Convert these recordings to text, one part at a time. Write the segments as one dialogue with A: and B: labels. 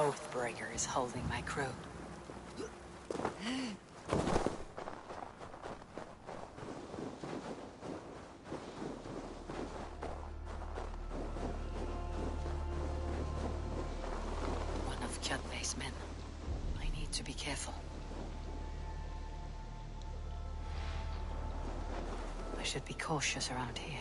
A: Oathbreaker is holding my crew. One of Kjotve's men. I need to be careful. I should be cautious around here.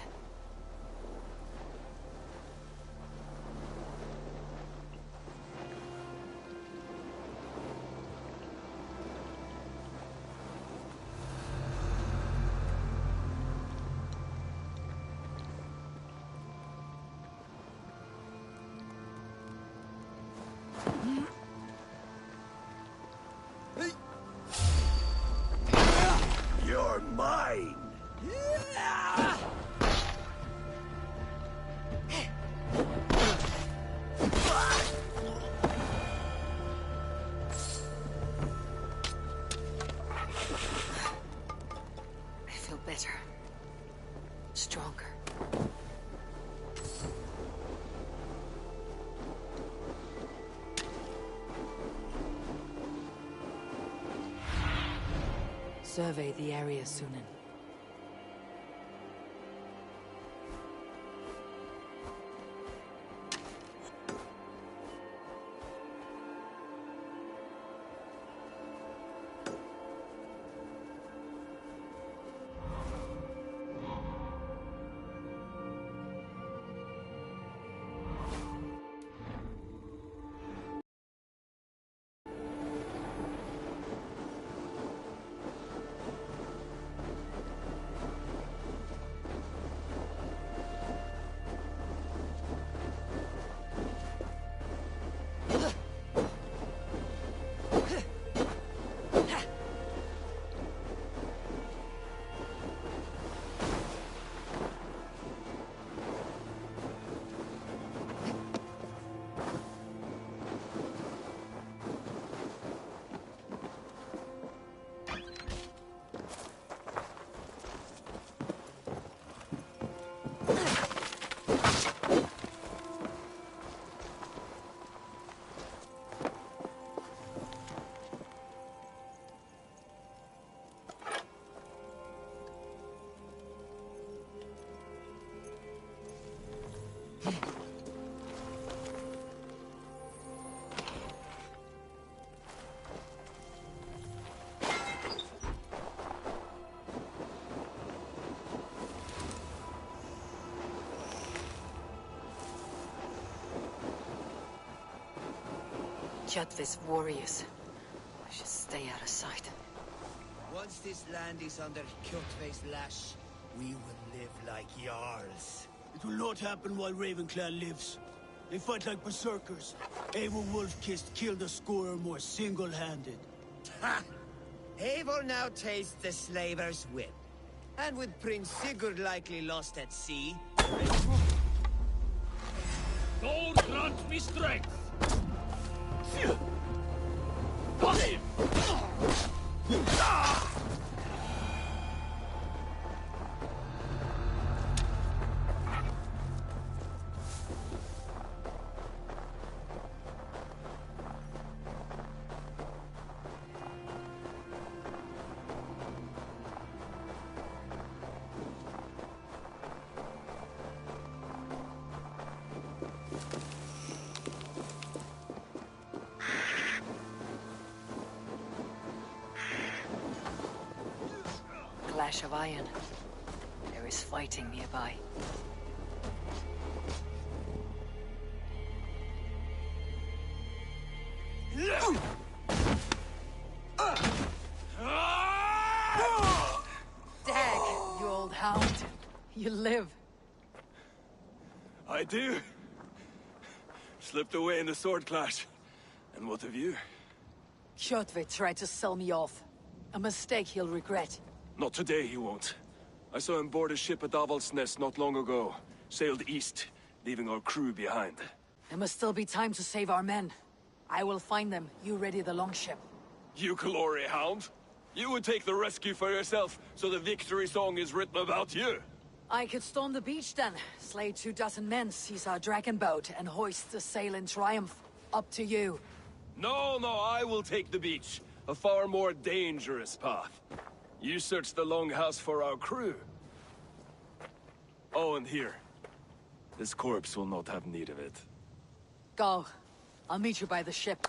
B: You're mine!
A: I feel better. Stronger. Survey the area, Sunan. Kjotve's warriors. I should stay out of sight.
C: Once this land is under Kjotve's lash, we will live like Jarls.
D: It will not happen while Ravenclan lives. They fight like berserkers. Eivor Wolf-Kissed killed a score or more single-handed.
C: Ha! Eivor now tastes the slaver's whip. And with Prince Sigurd likely lost at sea...
E: God grant me strength!
A: Clash of iron. There is fighting nearby. Dag, you old hound. You live.
E: I do. Slipped away in the sword clash. And what of you?
A: Kjotve tried to sell me off. A mistake he'll regret.
E: Not today, he won't. I saw him board a ship at Avaldsnes not long ago. Sailed east, leaving our crew behind.
A: There must still be time to save our men. I will find them. You ready the longship.
E: You glory hound? You would take the rescue for yourself, so the victory song is written about you.
A: I could storm the beach then, slay 24 men, seize our dragon boat, and hoist the sail in triumph. Up to you.
E: No, I will take the beach. A far more dangerous path. You search the longhouse for our crew. Oh, and here. This corpse will not have need of it.
A: Go. I'll meet you by the ship.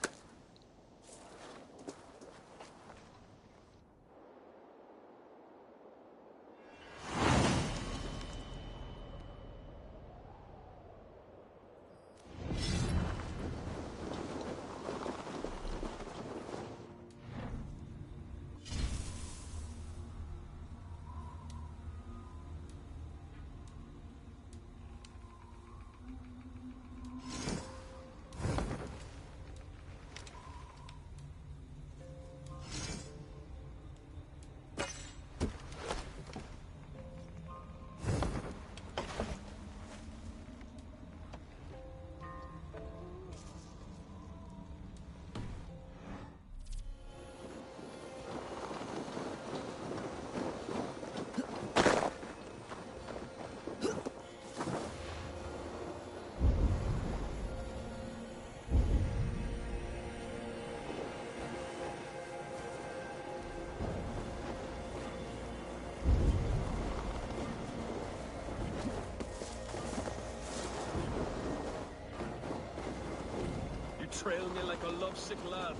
E: Trail me like a lovesick lad.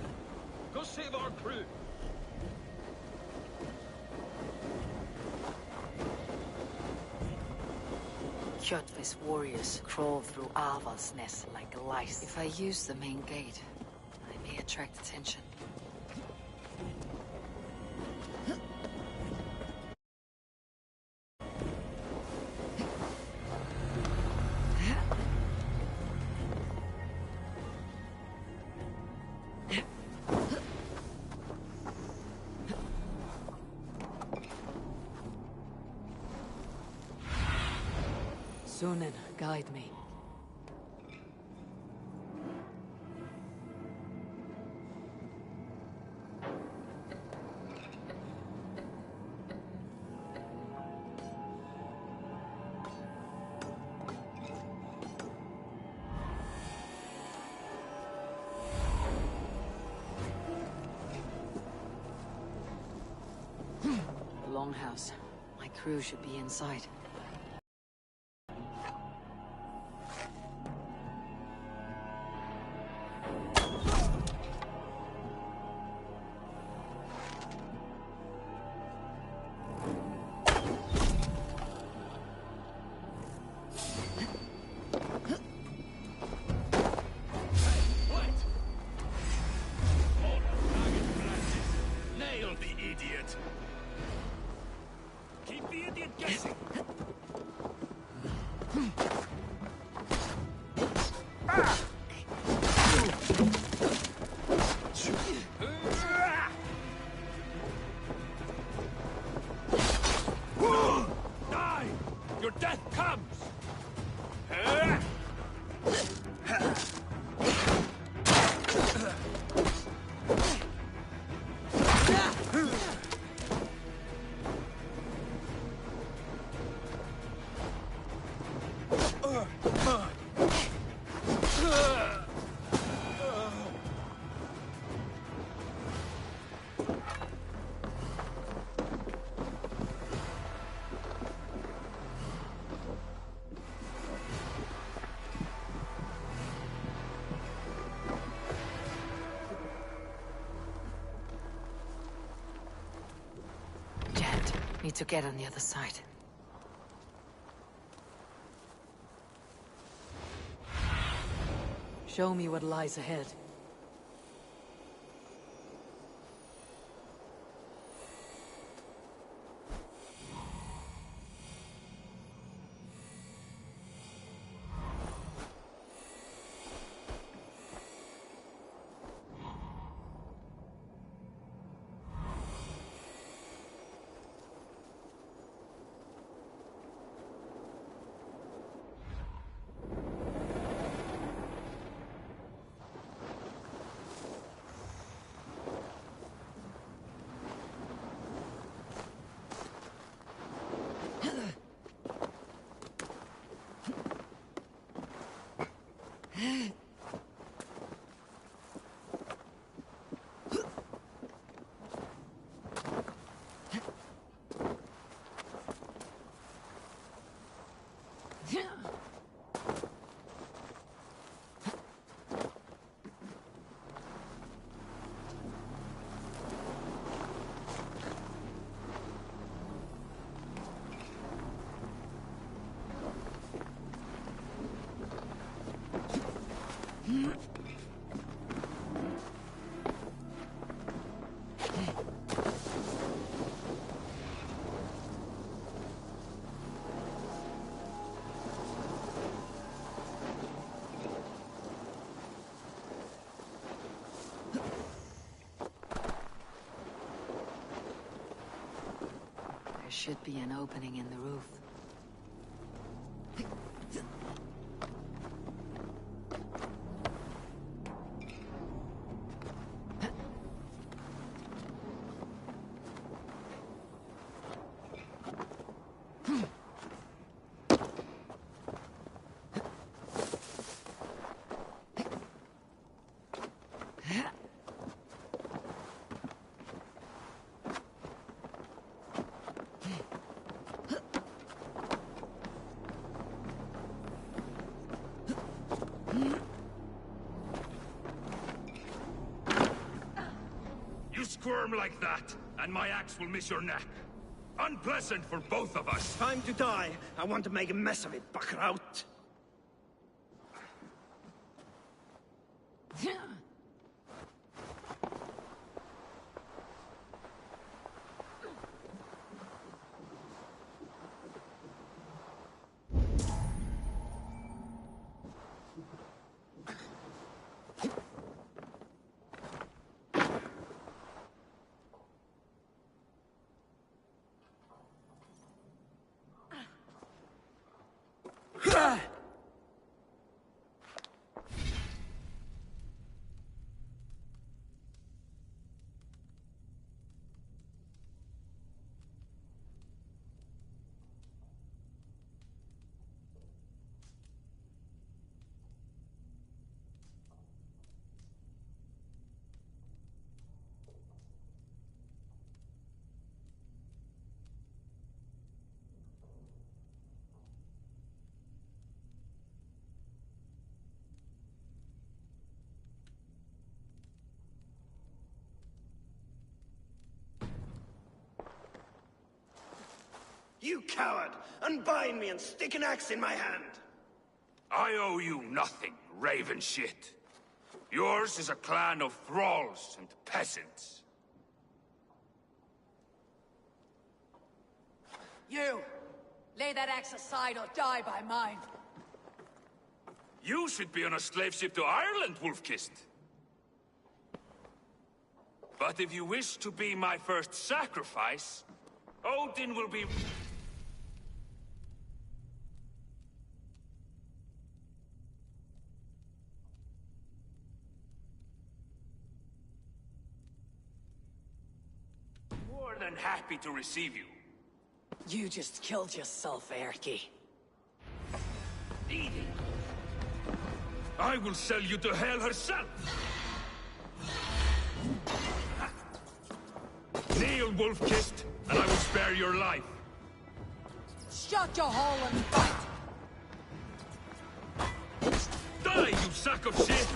E: Go save our crew.
A: Kjotve's warriors crawl through Aval's nest like lice. If I use the main gate, I may attract attention. Sunan, guide me. The longhouse. My crew should be inside.
E: Your death comes!
A: Need to get on the other side. Show me what lies ahead. There should be an opening in the roof.
B: You squirm like that, and my axe will miss your neck. Unpleasant for both of us.
C: Time to die. I want to make a mess of it, Buckraut. You coward! Unbind me and stick an axe in my hand!
B: I owe you nothing, raven shit. Yours is a clan of thralls and peasants.
F: You! Lay that axe aside or die by mine.
B: You should be on a slave ship to Ireland, Wolf-Kissed. But if you wish to be my first sacrifice, Odin will be... more than happy to receive you.
F: You just killed yourself, Erky.
B: Eat it. I will sell you to Hell herself! Kneel, Wolf-Kissed, and I will spare your life.
F: Shut your hole and fight!
B: Die, you sack of shit!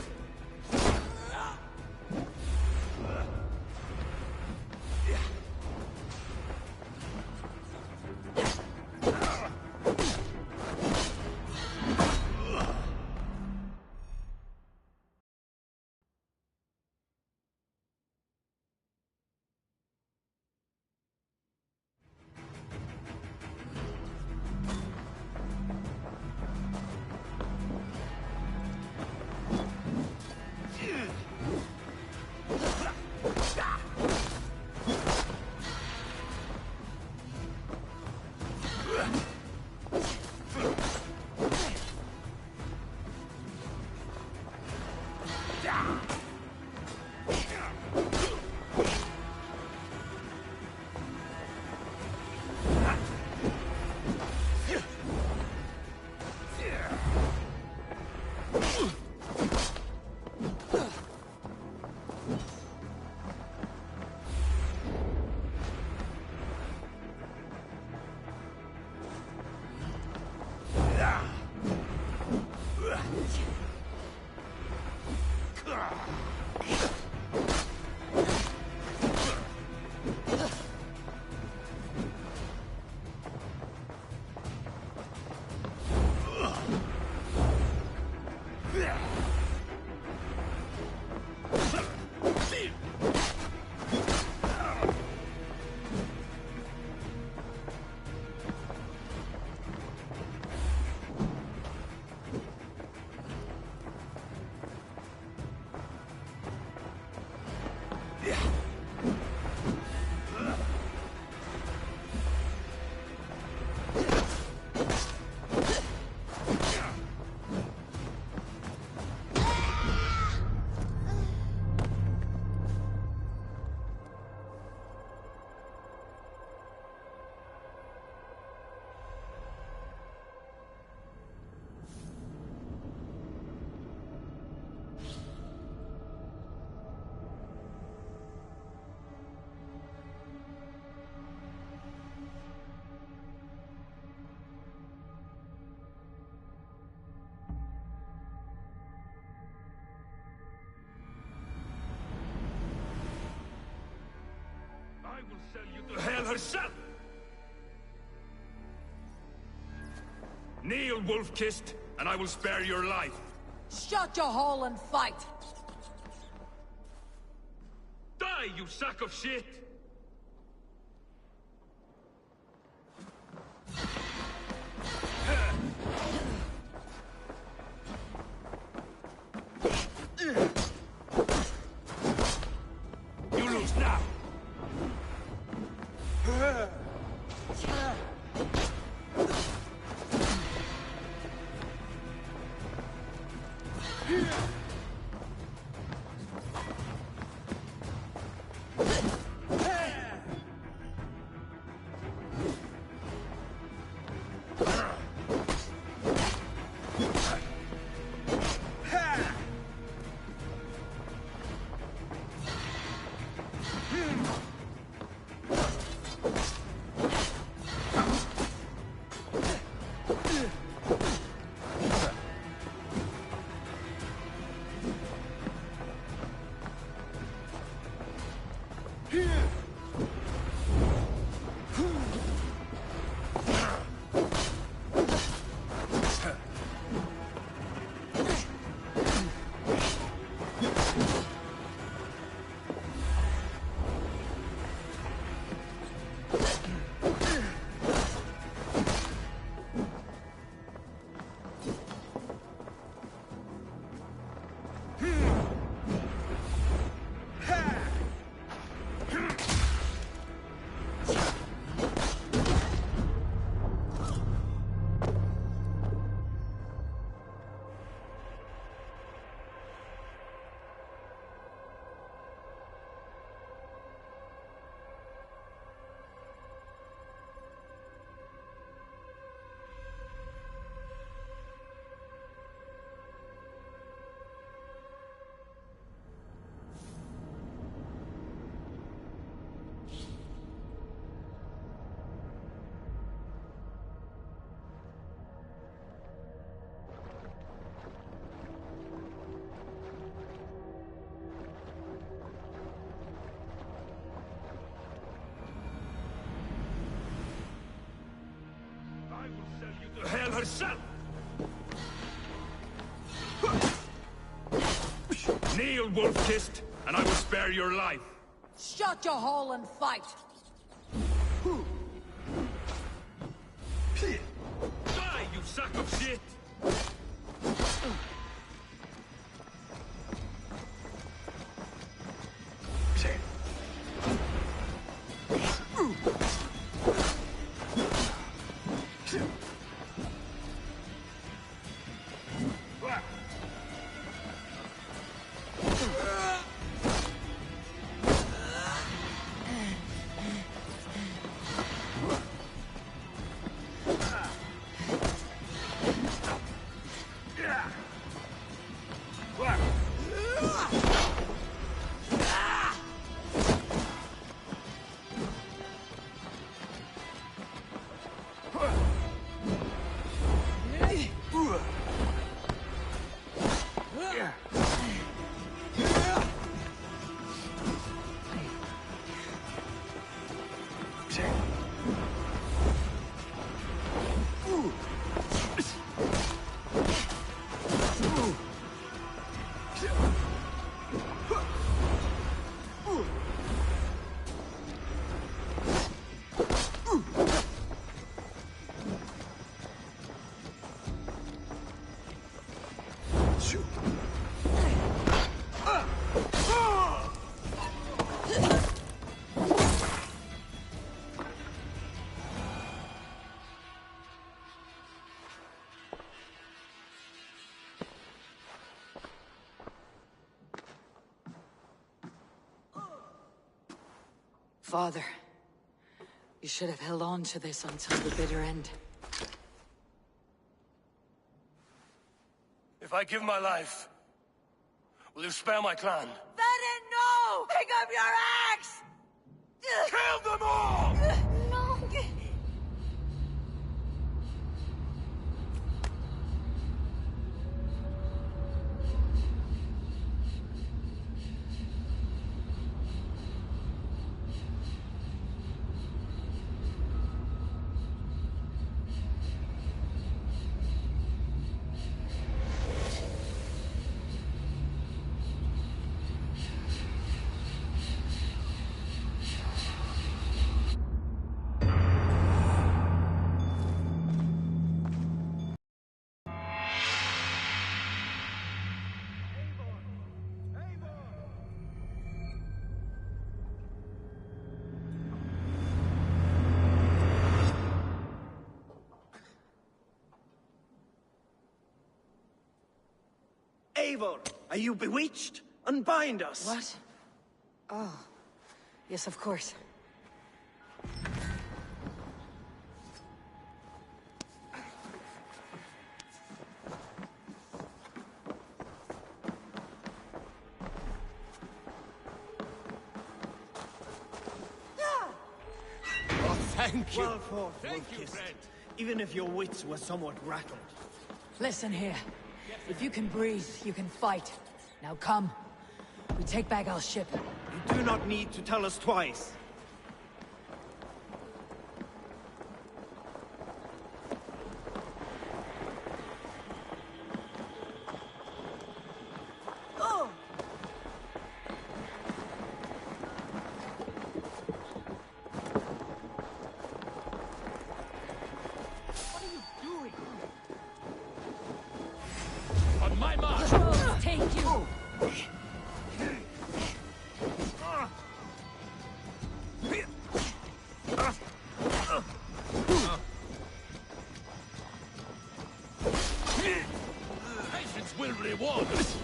B: will sell you to hell herself! Kneel, wolf-kissed, and I will spare your life.
F: Shut your hole and fight!
B: Die, you sack of shit! You lose now! Hell herself! Kneel, wolf-kissed, and I will spare your life.
F: Shut your hole and fight!
B: Die, you sack of shit!
A: Father, you should have held on to this until the bitter end.
E: If I give my life, will you spare my clan?
F: Venom, no! Pick up your axe!
E: Kill them all!
F: No!
G: Eivor, are you bewitched? Unbind us!
A: What? Oh. Yes, of course.
G: Thank you. Well fought,
E: Thank you,
G: Wolf-Kissed.
E: friend.
G: Even if your wits were somewhat rattled.
F: Listen here. If you can breathe, you can fight. Now come. We take back our ship.
G: You do not need to tell us twice.
E: On my mark!
F: Take you!
E: Patience will reward us!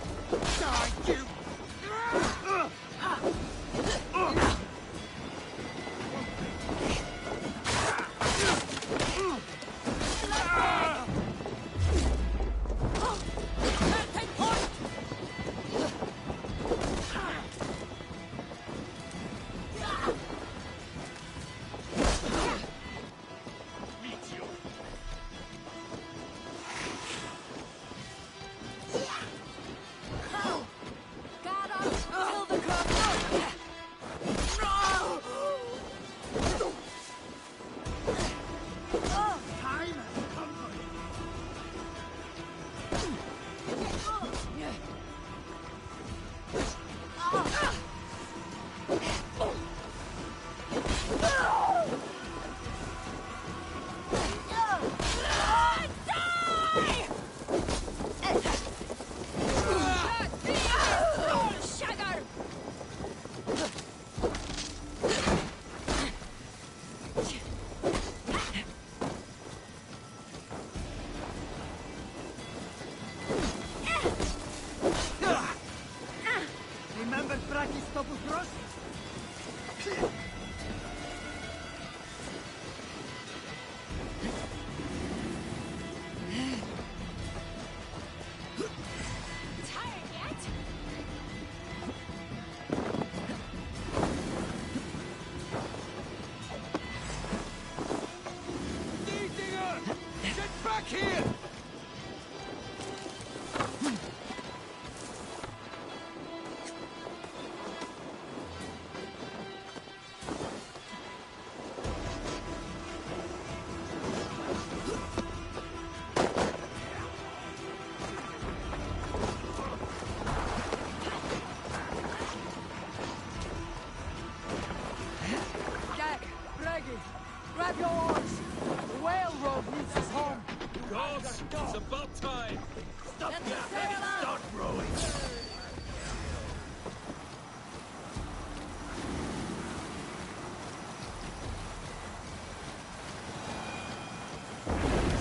G: Remember Brakistopus Ross?
E: Get back here!
F: Jack, Bragi, grab your oars. The whale road leads us home.
E: Gods, it's about time! Stop
F: Get the
E: yapping
F: sail
E: and
F: up!
E: start rowing!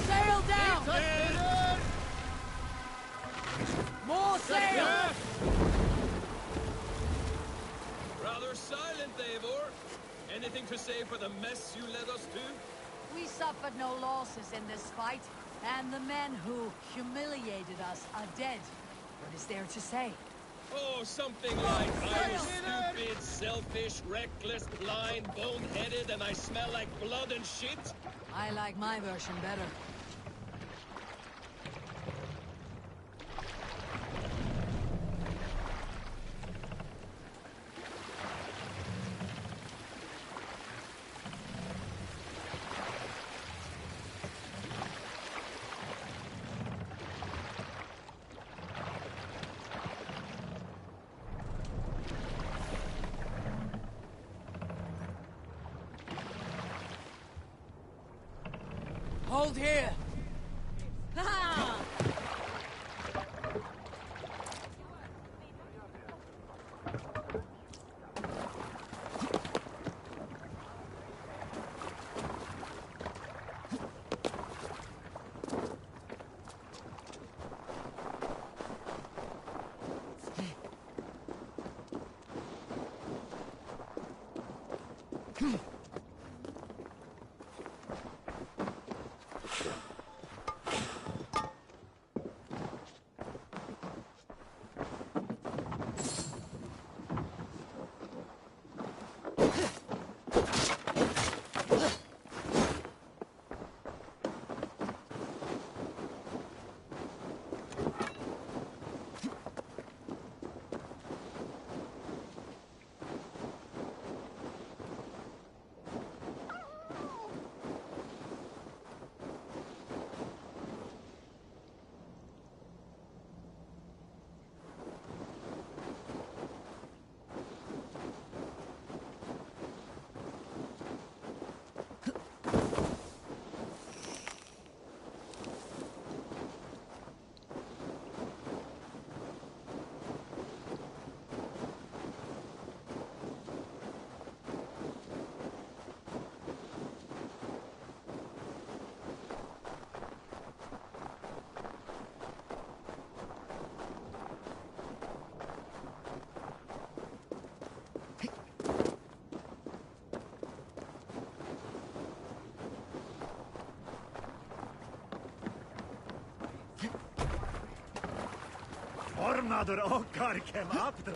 F: Sail down! More sail!
E: Rather silent, Eivor. Anything to say for the mess you led us to?
F: We suffered no losses in this fight, and the men who humiliated us are dead. What is there to say?
E: Oh, something like I was stupid, selfish, reckless, blind, bone-headed, and I smell like blood and shit?
F: I like my version better. Hold here! Ha!
G: Ormader okkar kem after.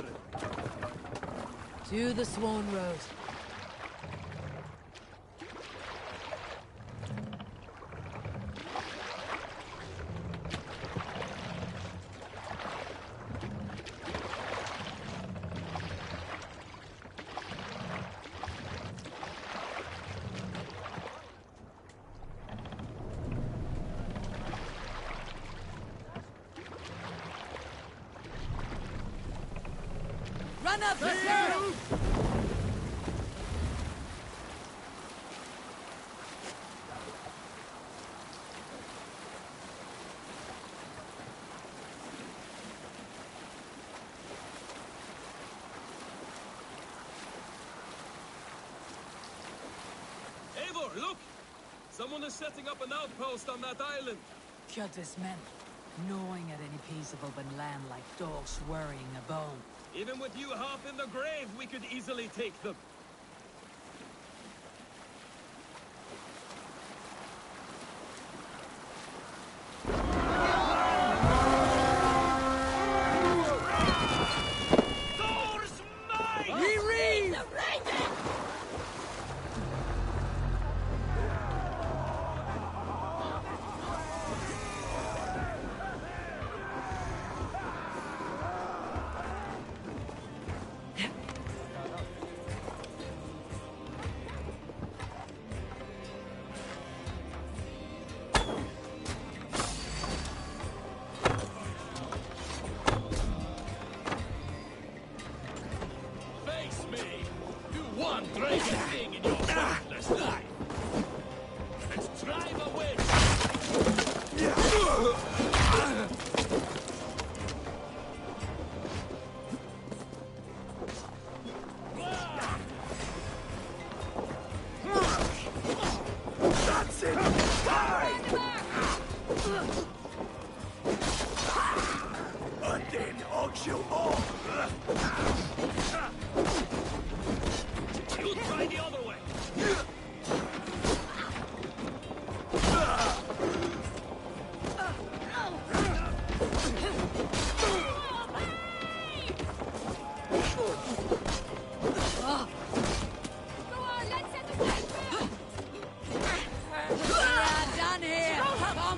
F: To the Swan Road. Run up the hill!
E: Eivor, look! Someone is setting up an outpost on that island.
F: Kjotve's men, gnawing at any peaceable but land like dogs worrying a bone.
E: Even with you half in the grave, we could easily take them. Thor's might!
F: Reread!
E: Face me! Do one great thing in your pointless life! Let's drive away!
G: That's it! Die! Undead auction all!
E: You try the other way!
F: We're done here! Come on!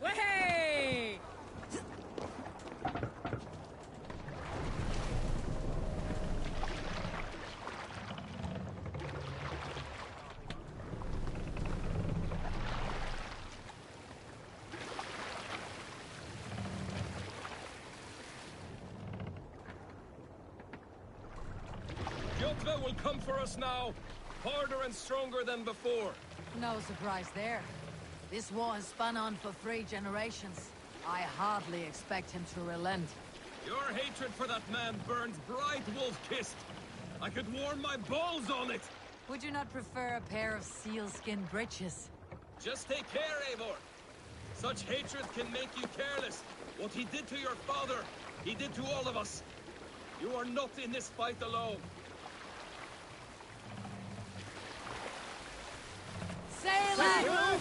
F: Way!
E: Jotva will come for us now, harder and stronger than before.
F: No surprise there. This war has spun on for 3 generations. I hardly expect him to relent.
E: Your hatred for that man burns bright, wolf-kissed. I could warm my balls on it.
F: Would you not prefer a pair of sealskin breeches?
E: Just take care, Eivor. Such hatred can make you careless. What he did to your father, he did to all of us. You are not in this fight alone.
F: Sail it!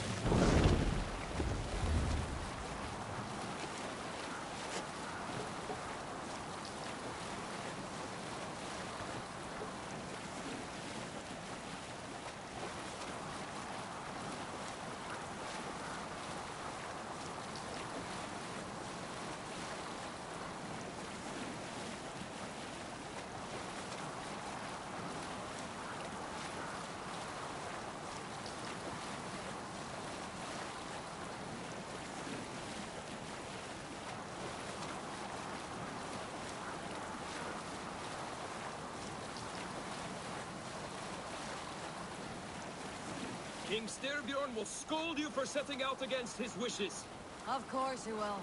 E: King Styrbjorn will scold you for setting out against his wishes.
F: Of course he will.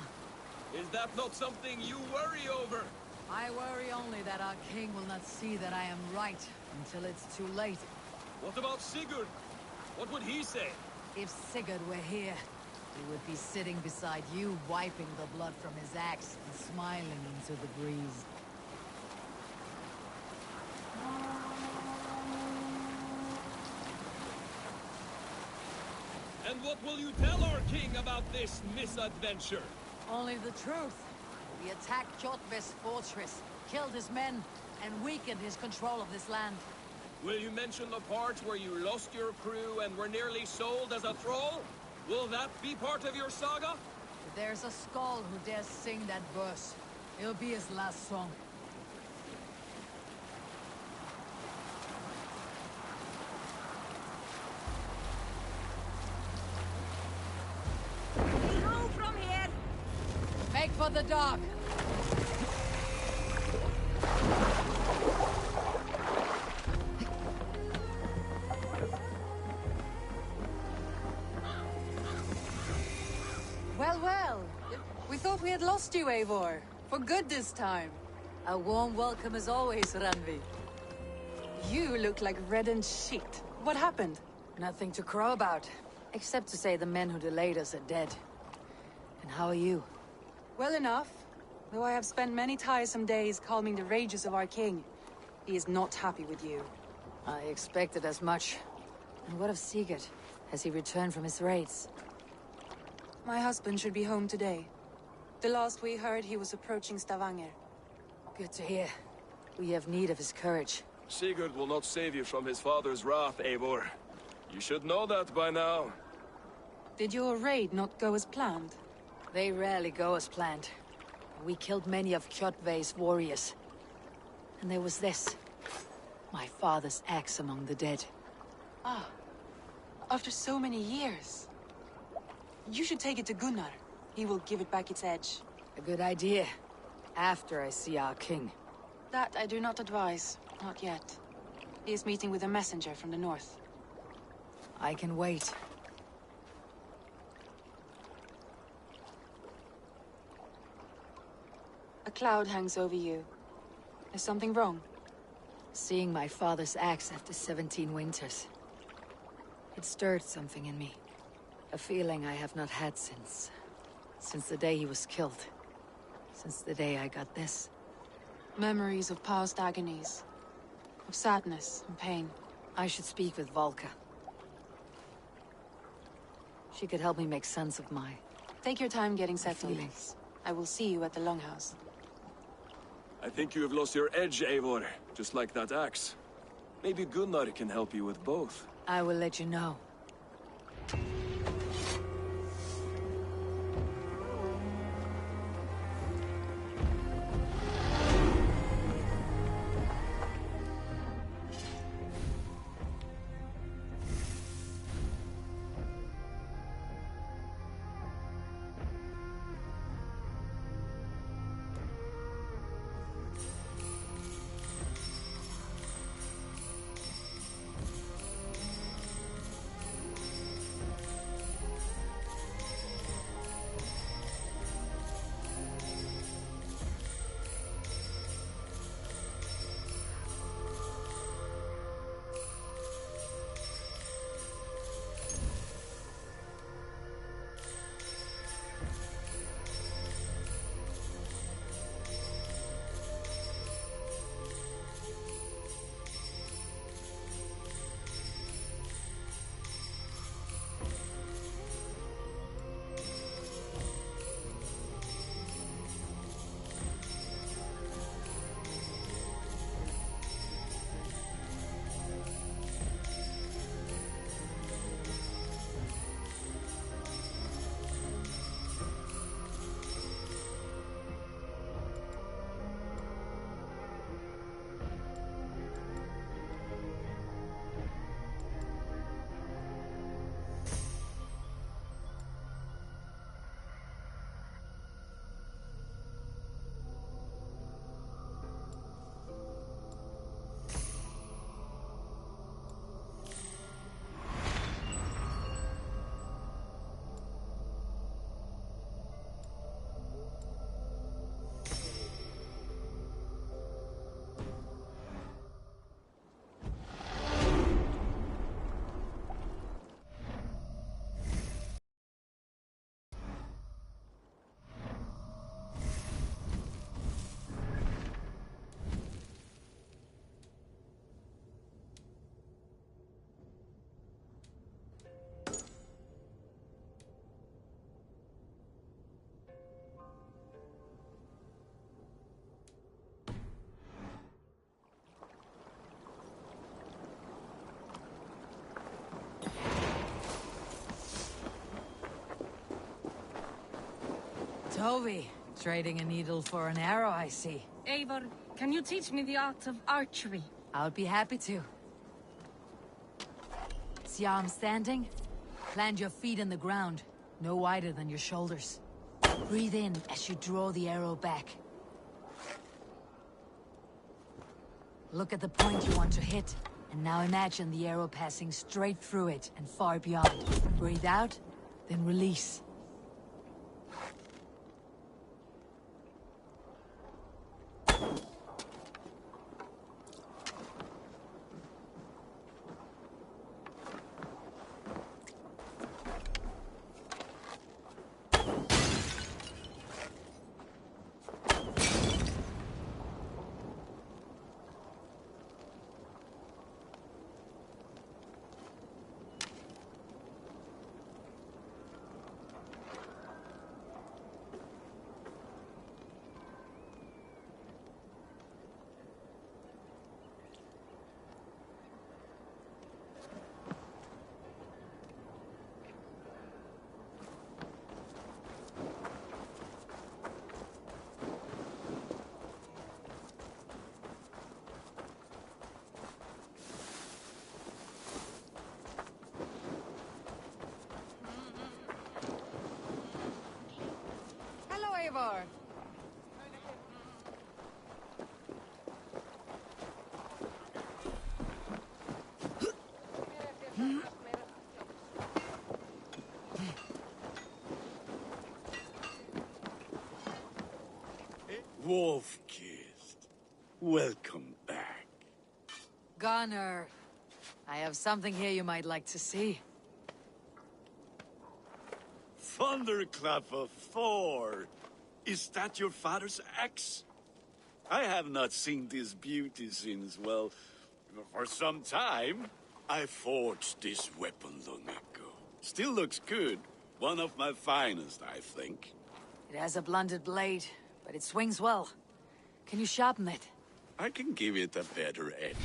E: Is that not something you worry over?
F: I worry only that our king will not see that I am right until it's too late.
E: What about Sigurd? What would he say?
F: If Sigurd were here, he would be sitting beside you, wiping the blood from his axe and smiling into the breeze.
E: And what will you tell our king about this misadventure?
F: Only the truth. We attacked Kjotve's fortress, killed his men, and weakened his control of this land.
E: Will you mention the part where you lost your crew and were nearly sold as a thrall? Will that be part of your saga?
F: If there's a skull who dares sing that verse, it'll be his last song.
H: Through from here!
F: Make for the dock!
I: Well. We thought we had lost you, Eivor. For good this time.
F: A warm welcome as always, Randvi.
I: You look like reddened shit. What happened?
F: Nothing to crow about, except to say the men who delayed us are dead. And how are you?
I: Well enough. Though I have spent many tiresome days calming the rages of our king. He is not happy with you.
F: I expected as much. And what of Sigurd? Has he returned from his raids?
I: My husband should be home today. The last we heard, he was approaching Stavanger.
F: Good to hear. We have need of his courage.
E: Sigurd will not save you from his father's wrath, Eivor. You should know that by now.
I: Did your raid not go as planned?
F: They rarely go as planned. We killed many of Kjotve's warriors. And there was this. My father's axe among the dead.
I: Ah. After so many years. You should take it to Gunnar. He will give it back its edge.
F: A good idea. After I see our king.
I: That I do not advise. Not yet. He is meeting with a messenger from the north.
F: I can wait.
I: A cloud hangs over you. Is something wrong?
F: Seeing my father's axe after 17 winters. It stirred something in me. A feeling I have not had since the day he was killed. Since the day I got this.
I: Memories of past agonies. Of sadness and pain.
F: I should speak with Valka. She could help me make sense of my...
I: Take your time getting settled.
F: feelings.
I: I will see you at the Longhouse.
E: I think you have lost your edge, Eivor, just like that axe. Maybe Gunnar can help you with both.
F: I will let you know. Toby, trading a needle for an arrow, I see.
H: Eivor, can you teach me the art of archery?
F: I'll be happy to. See how I'm standing? Plant your feet in the ground, no wider than your shoulders. Breathe in as you draw the arrow back. Look at the point you want to hit, and now imagine the arrow passing straight through it and far beyond. Breathe out, then release.
H: Eivor.
G: Wolf-kissed. Welcome back.
F: Gunnar, I have something here you might like to see.
G: Thunderclap of Thor! Is that your father's axe? I have not seen this beauty since, well, for some time. I forged this weapon long ago. Still looks good. One of my finest, I think.
F: It has a blunted blade, but it swings well. Can you sharpen it?
G: I can give it a better edge.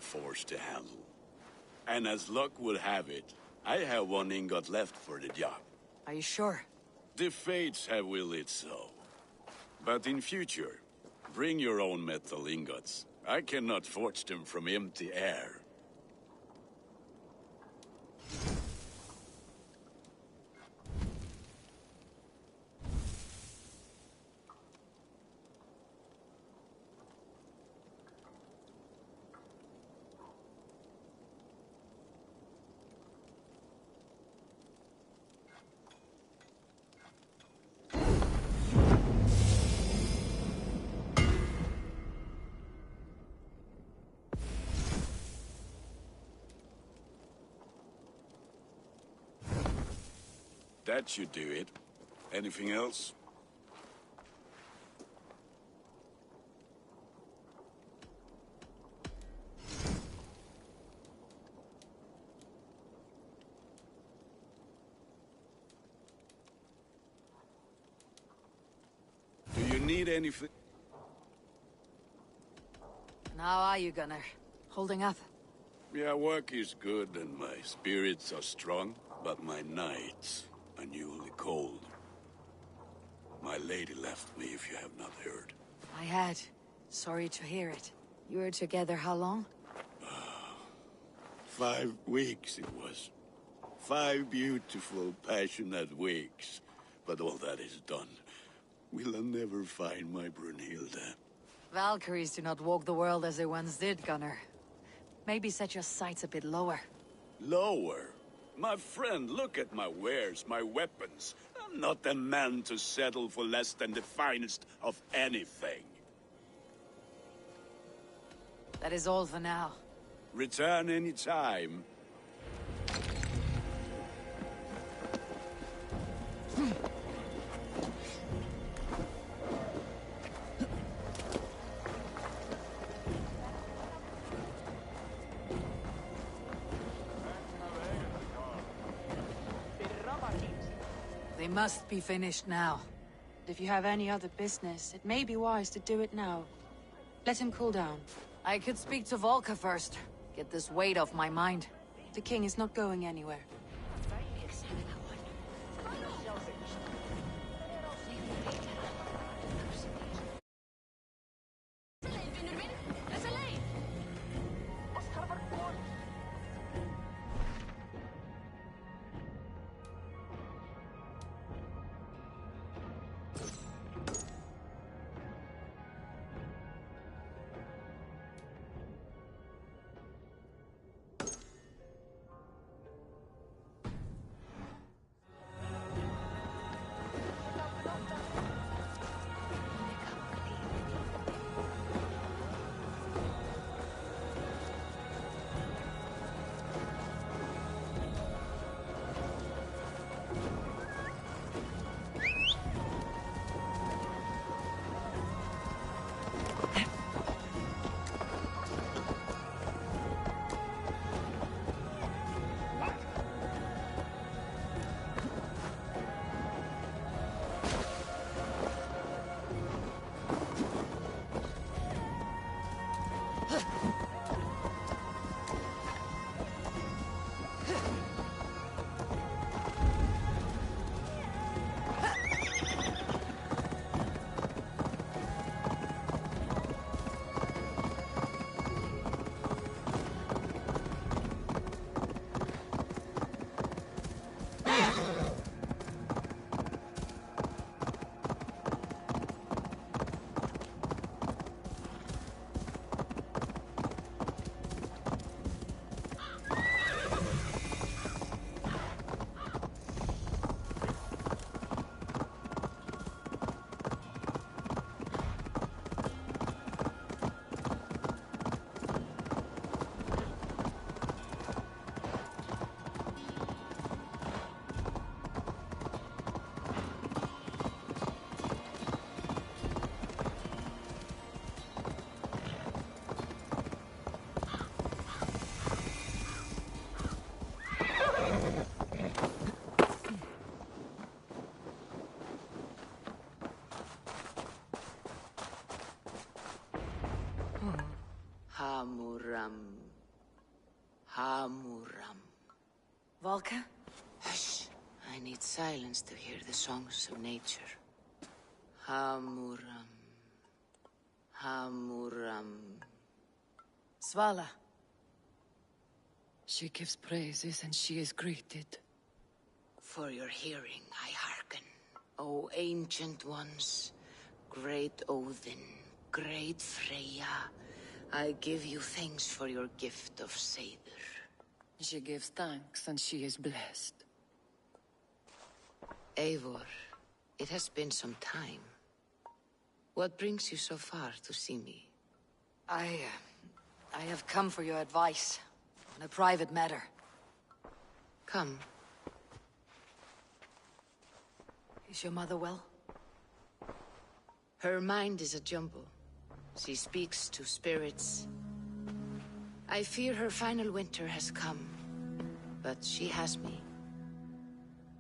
G: force to handle. And as luck would have it, I have one ingot left for the job.
F: Are you sure?
G: The fates have willed it so. But in future, bring your own metal ingots. I cannot forge them from empty air. That should do it. Anything else? Do you need anything?
F: And how are you, Gunnar? Holding up?
G: Yeah, work is good and my spirits are strong, but my nights are newly cold. My lady left me, if you have not heard.
F: I had. Sorry to hear it. You were together how long?
G: 5 weeks it was. 5 beautiful, passionate weeks. But all that is done. Will I never find my Brunhilde?
F: Valkyries do not walk the world as they once did, Gunnar. Maybe set your sights a bit lower.
G: Lower? My friend, look at my wares, my weapons. I'm not a man to settle for less than the finest of anything.
F: That is all for now.
G: Return any time.
F: They must be finished now.
I: If you have any other business, it may be wise to do it now. Let him cool down.
F: I could speak to Volker first. Get this weight off my mind.
I: The king is not going anywhere.
A: Hamuram Hamuram.
F: Volka?
A: Hush. I need silence to hear the songs of nature. Hamuram. Hamuram.
F: Svala.
A: She gives praises and she is greeted. For your hearing I hearken, O ancient ones, great Odin, great Freya. I give you thanks for your gift of Seder.
J: She gives thanks and she is blessed.
A: Eivor, it has been some time. What brings you so far to see me?
F: I have come for your advice on a private matter.
A: Come.
F: Is your mother well?
A: Her mind is a jumble. She speaks to spirits. I fear her final winter has come, but she has me.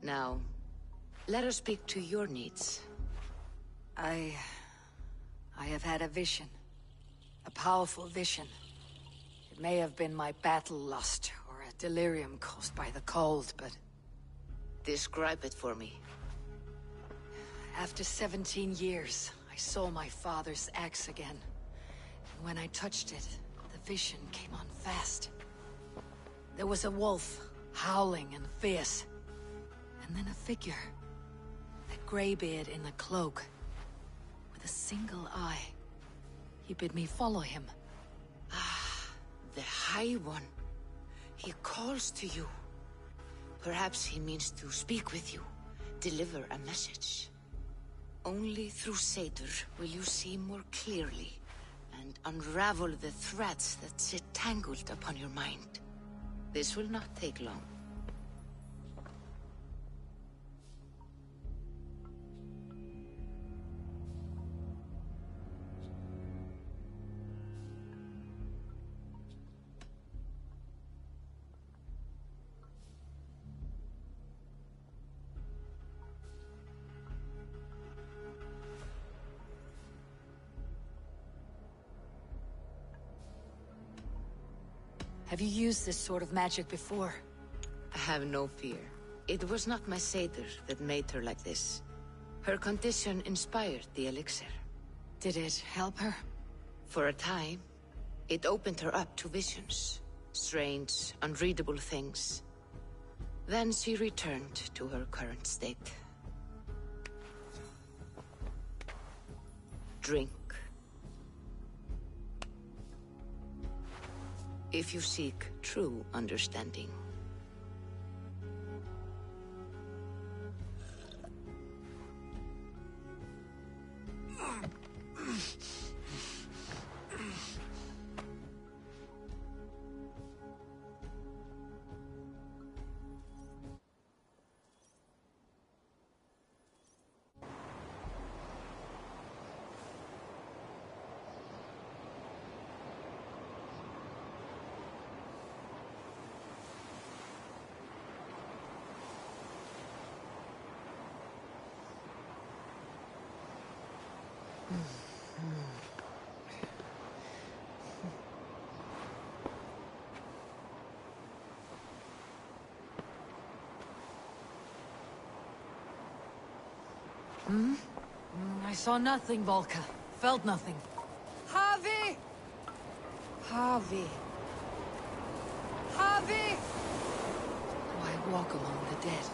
A: Now, let her speak to your needs.
F: I have had a vision. A powerful vision. It may have been my battle lust, or a delirium caused by the cold, but...
A: Describe it for me.
F: After 17 years, I saw my father's axe again. And when I touched it, the vision came on fast. There was a wolf, howling and fierce. And then a figure. A graybeard in a cloak. With a single eye. He bid me follow him.
A: Ah, the High One. He calls to you. Perhaps he means to speak with you. Deliver a message. Only through Seder will you see more clearly and unravel the threads that sit tangled upon your mind. This will not take long.
F: Have you used this sort of magic before?
A: I have no fear. It was not my Seder that made her like this. Her condition inspired the elixir.
F: Did it help her?
A: For a time, it opened her up to visions. Strange, unreadable things. Then she returned to her current state. Drink. If you seek true understanding.
F: I saw nothing, Volka. Felt nothing. Harvey! Harvey. Harvey! Why walk among the dead?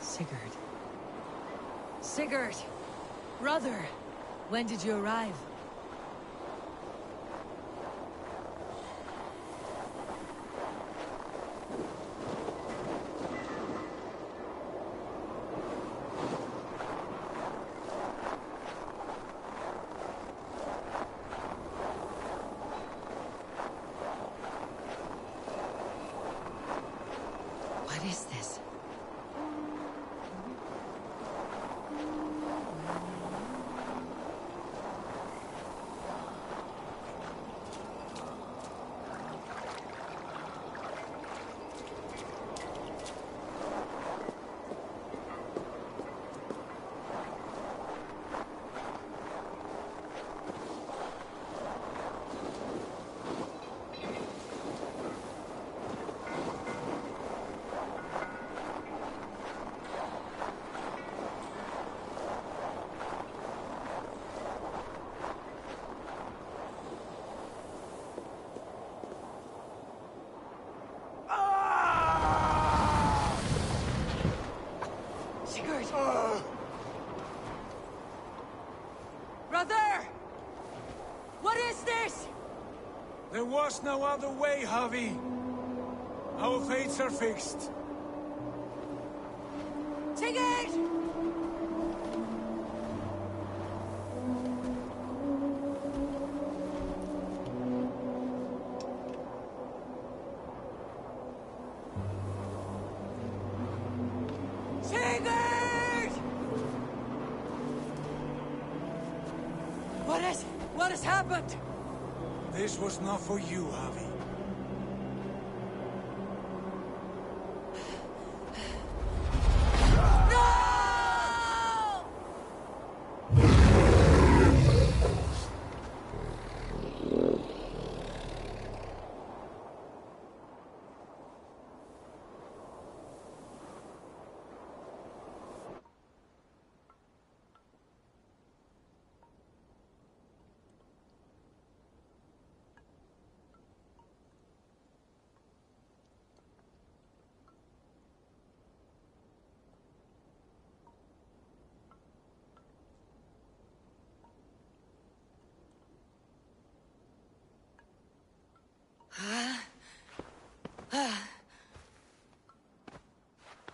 F: Sigurd. Sigurd! Brother! When did you arrive? What is this?
K: was no other way, Javi. Our fates are fixed.
F: Take it! What has happened?
K: This was not for you, Javi.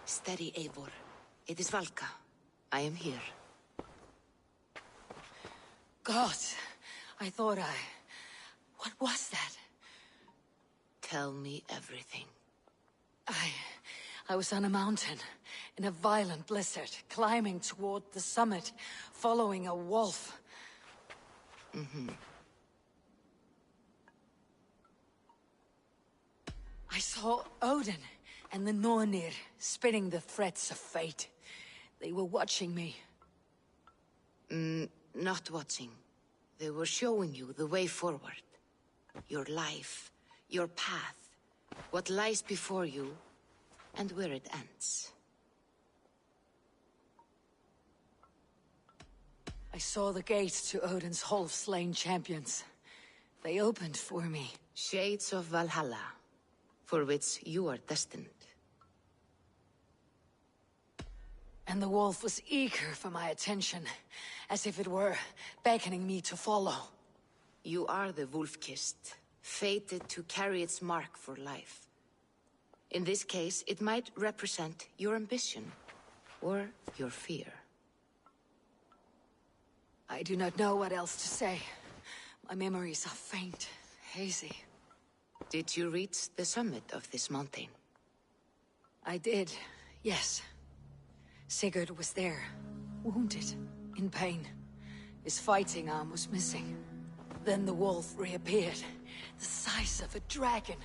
A: Steady, Eivor. It is Valka. I am here.
F: God, I thought What was that?
A: Tell me everything.
F: I was on a mountain, in a violent blizzard, climbing toward the summit, following a wolf. I saw Odin and the Nornir spitting the threats of fate. They were watching me.
A: Not watching. They were showing you the way forward. Your life, your path, what lies before you, and where it ends.
F: I saw the gates to Odin's Hall of Slain Champions. They opened for me.
A: Shades of Valhalla, for which you are destined.
F: And the wolf was eager for my attention, as if it were beckoning me to follow.
A: You are the wolf-kissed, fated to carry its mark for life. In this case, it might represent your ambition, or your fear.
F: I do not know what else to say. My memories are faint, hazy.
A: Did you reach the summit of this mountain?
F: I did, yes. Sigurd was there, wounded, in pain. His fighting arm was missing. Then the wolf reappeared, the size of a dragon,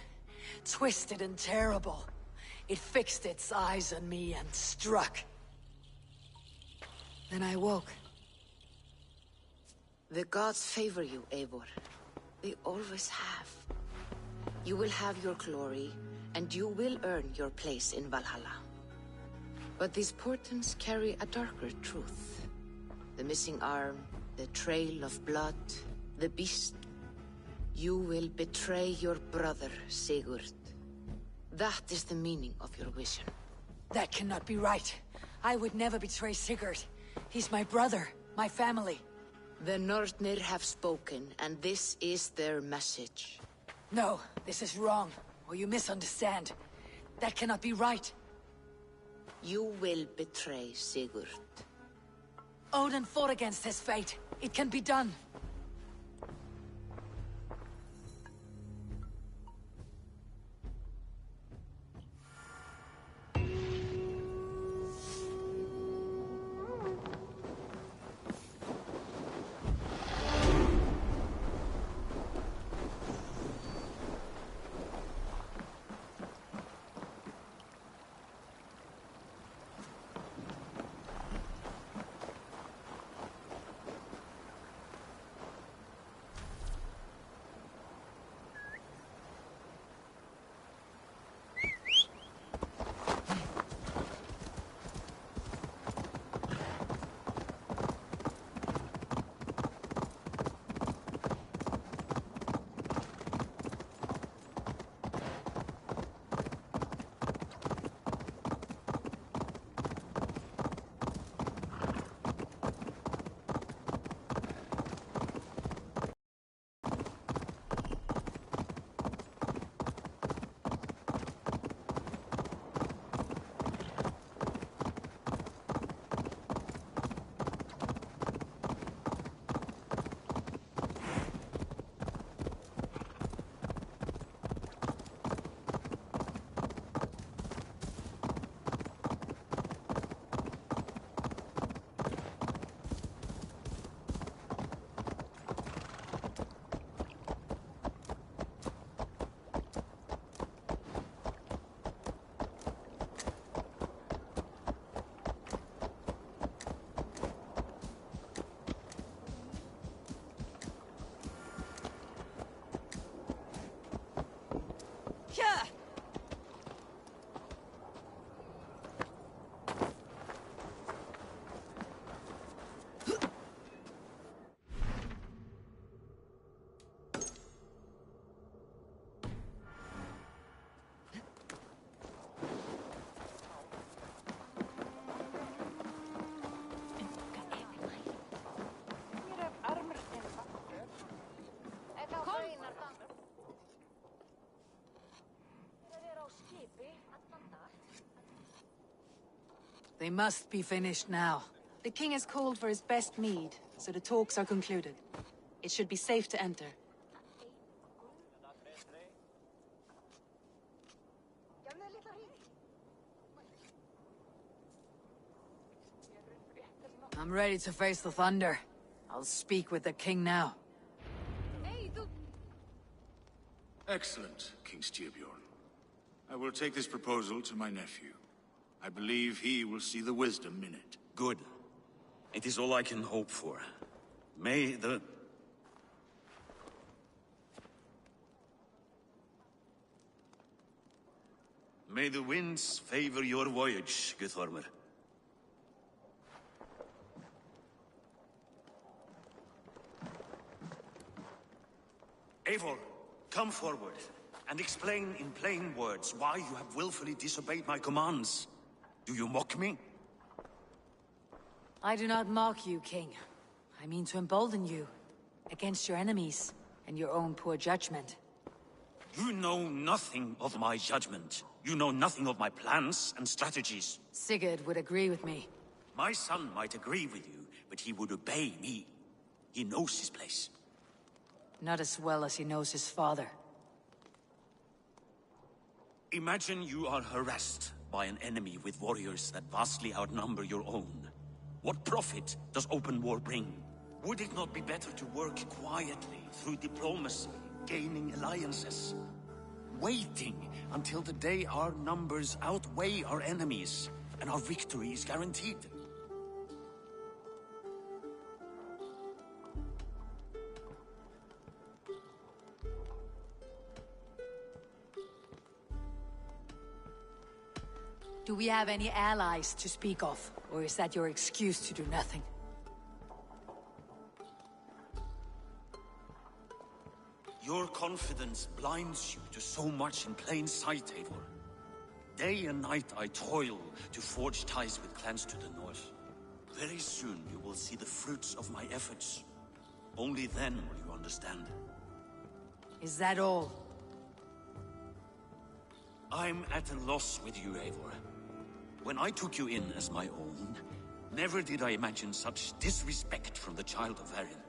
F: twisted and terrible. It fixed its eyes on me and struck. Then I woke.
A: The gods favor you, Eivor. They always have. You will have your glory, and you will earn your place in Valhalla. But these portents carry a darker truth. The missing arm, the trail of blood, the beast. You will betray your brother, Sigurd. That is the meaning of your vision.
F: That cannot be right. I would never betray Sigurd. He's my brother, my family.
A: The Nornir have spoken, and this is their message.
F: No, this is wrong, or you misunderstand. That cannot be right.
A: You will betray Sigurd.
F: Odin fought against his fate. It can be done. They must be finished now.
I: The king has called for his best mead, so the talks are concluded. It should be safe to enter.
F: I'm ready to face the thunder. I'll speak with the king now.
K: Excellent, King Styrbjorn. I will take this proposal to my nephew. I believe he will see the wisdom in it.
L: Good. It is all I can hope for. May the... May the winds favor your voyage, Guthormer. Eivor, come forward, and explain in plain words why you have willfully disobeyed my commands. Do you mock me?
F: I do not mock you, King. I mean to embolden you, against your enemies, and your own poor judgment.
L: You know nothing of my judgment. You know nothing of my plans and strategies.
F: Sigurd would agree with me.
L: My son might agree with you, but he would obey me. He knows his place.
F: Not as well as he knows his father.
L: Imagine you are harassed by an enemy with warriors that vastly outnumber your own. What profit does open war bring? Would it not be better to work quietly, through diplomacy, gaining alliances? Waiting until the day our numbers outweigh our enemies, and our victory is guaranteed.
F: Do we have any allies to speak of? Or is that your excuse to do nothing?
L: Your confidence blinds you to so much in plain sight, Eivor. Day and night I toil to forge ties with clans to the north. Very soon you will see the fruits of my efforts. Only then will you understand.
F: Is that all?
L: I'm at a loss with you, Eivor. When I took you in as my own, never did I imagine such disrespect from the child of Erin.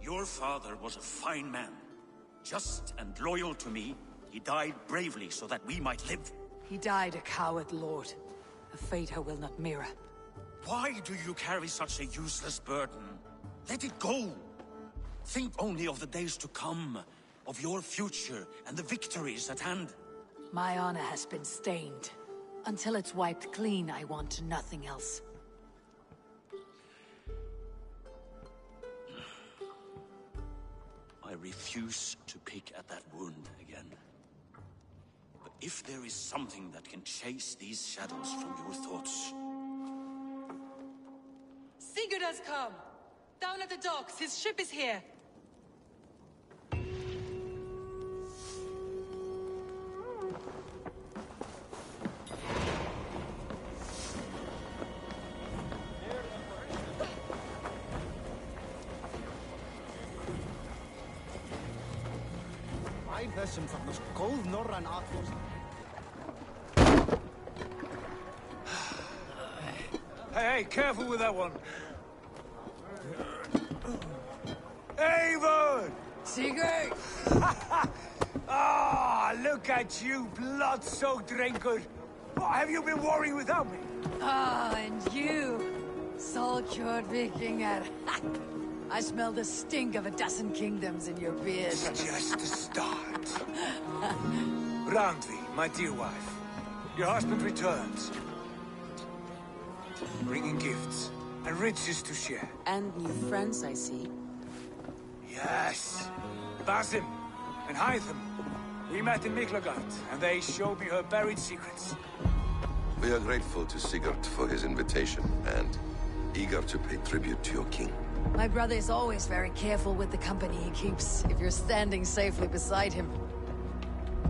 L: Your father was a fine man. Just and loyal to me, he died bravely so that we might live.
F: He died a coward, Lord. A fate I will not mirror.
L: Why do you carry such a useless burden? Let it go! Think only of the days to come, of your future and the victories at hand.
F: My honor has been stained. Until it's wiped clean, I want nothing else.
L: I refuse to pick at that wound again. But if there is something that can chase these shadows from your thoughts...
I: Sigurd has come! Down at the docks, his ship is here!
K: Hey, careful with that one. Eivor!
F: Sigurd!
K: Ah, look at you, blood-soaked drinker. What have you been worrying without me?
F: Ah, and you, soul-cured Vikinger. I smell the stink of a dozen kingdoms in your beard.
K: Just the start. Randvi, my dear wife, your husband returns. Bringing gifts and riches to share.
I: And new friends, I see.
K: Yes. Basim and Hytham. We met in Miklagard, and they showed me her buried secrets.
M: We are grateful to Sigurd for his invitation, and eager to pay tribute to your king.
F: My brother is always very careful with the company he keeps. If you're standing safely beside him,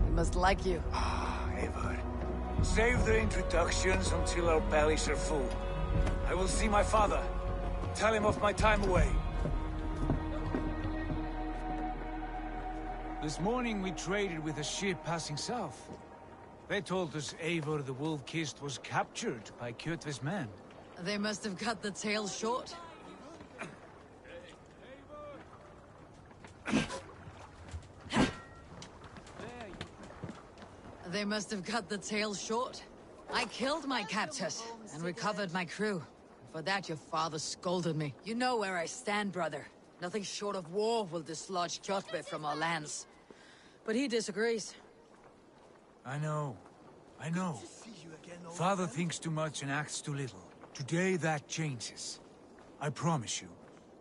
F: he must like you.
K: Ah, Eivor. Save the introductions until our bellies are full. I will see my father. Tell him of my time away.
N: This morning we traded with a ship passing south. They told us Eivor the Wolf-Kissed was captured by Kjotve's men.
F: They must have cut the tail short. They must have cut the tail short. I killed my captors and recovered my crew. For that your father scolded me. You know where I stand, brother. Nothing short of war will dislodge Kjotve from our lands. But he disagrees.
N: I know. Father thinks too much and acts too little. Today that changes. I promise you.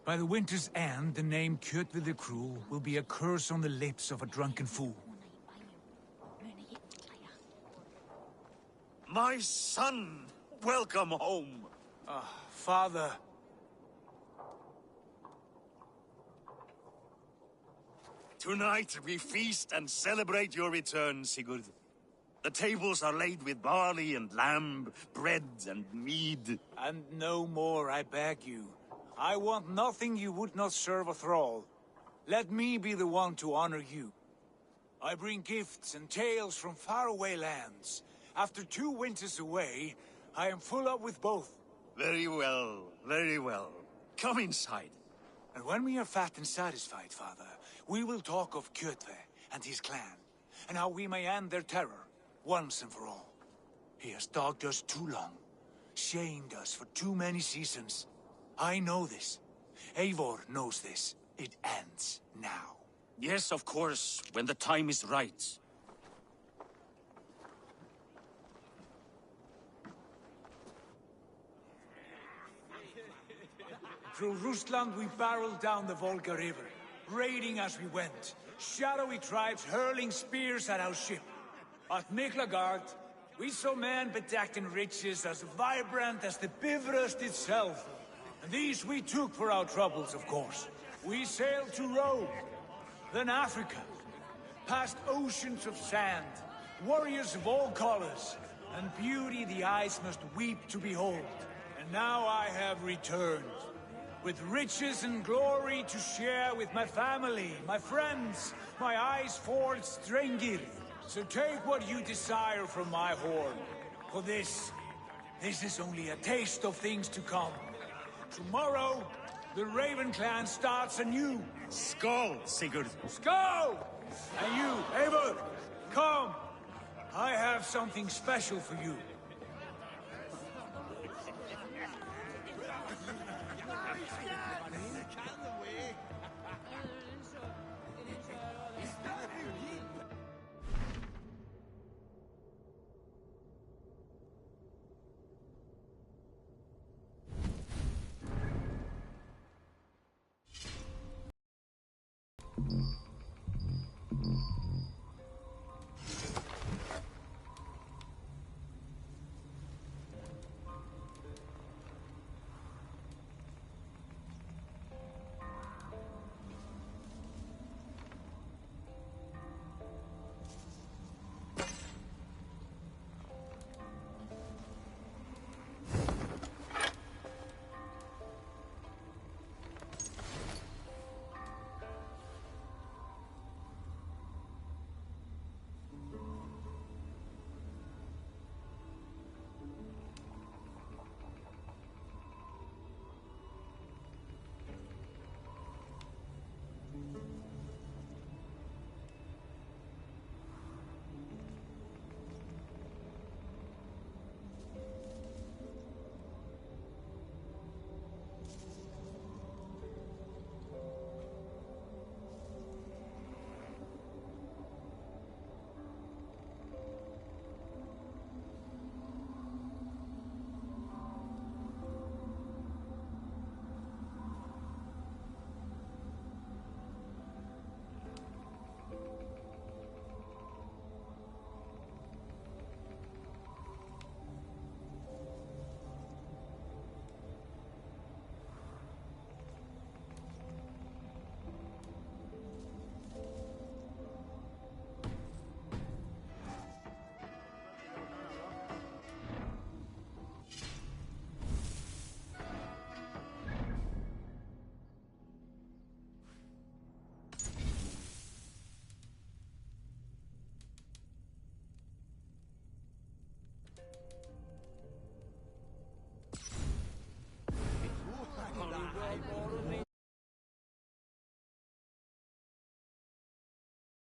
N: By the winter's end, the name Kjotve the Cruel will be a curse on the lips of a drunken fool.
G: My son! Welcome home!
N: Father.
G: Tonight we feast and celebrate your return, Sigurd. The tables are laid with barley and lamb, bread and mead.
N: And no more, I beg you. I want nothing you would not serve a thrall. Let me be the one to honor you. I bring gifts and tales from faraway lands. After 2 winters away, I am full up with both.
G: Very well, very well. Come inside.
N: And when we are fat and satisfied, Father, we will talk of Kjotve and his clan, and how we may end their terror, once and for all. He has dogged us too long, shamed us for too many seasons. I know this. Eivor knows this. It ends now.
L: Yes, of course, when the time is right.
N: Through Rusland we barreled down the Volga River, raiding as we went. Shadowy tribes hurling spears at our ship. At Miklagard, we saw men bedecked in riches as vibrant as the Bifrost itself. And these we took for our troubles, of course. We sailed to Rome, then Africa, past oceans of sand, warriors of all colors, and beauty the eyes must weep to behold. And now I have returned, with riches and glory to share with my family, my friends, my eyes-forged Strengir. So take what you desire from my horn. For this is only a taste of things to come. Tomorrow, the Raven clan starts anew.
G: Skål, Sigurd.
N: Skål! And you, Eivor, come. I have something special for you.
M: Mm-hmm.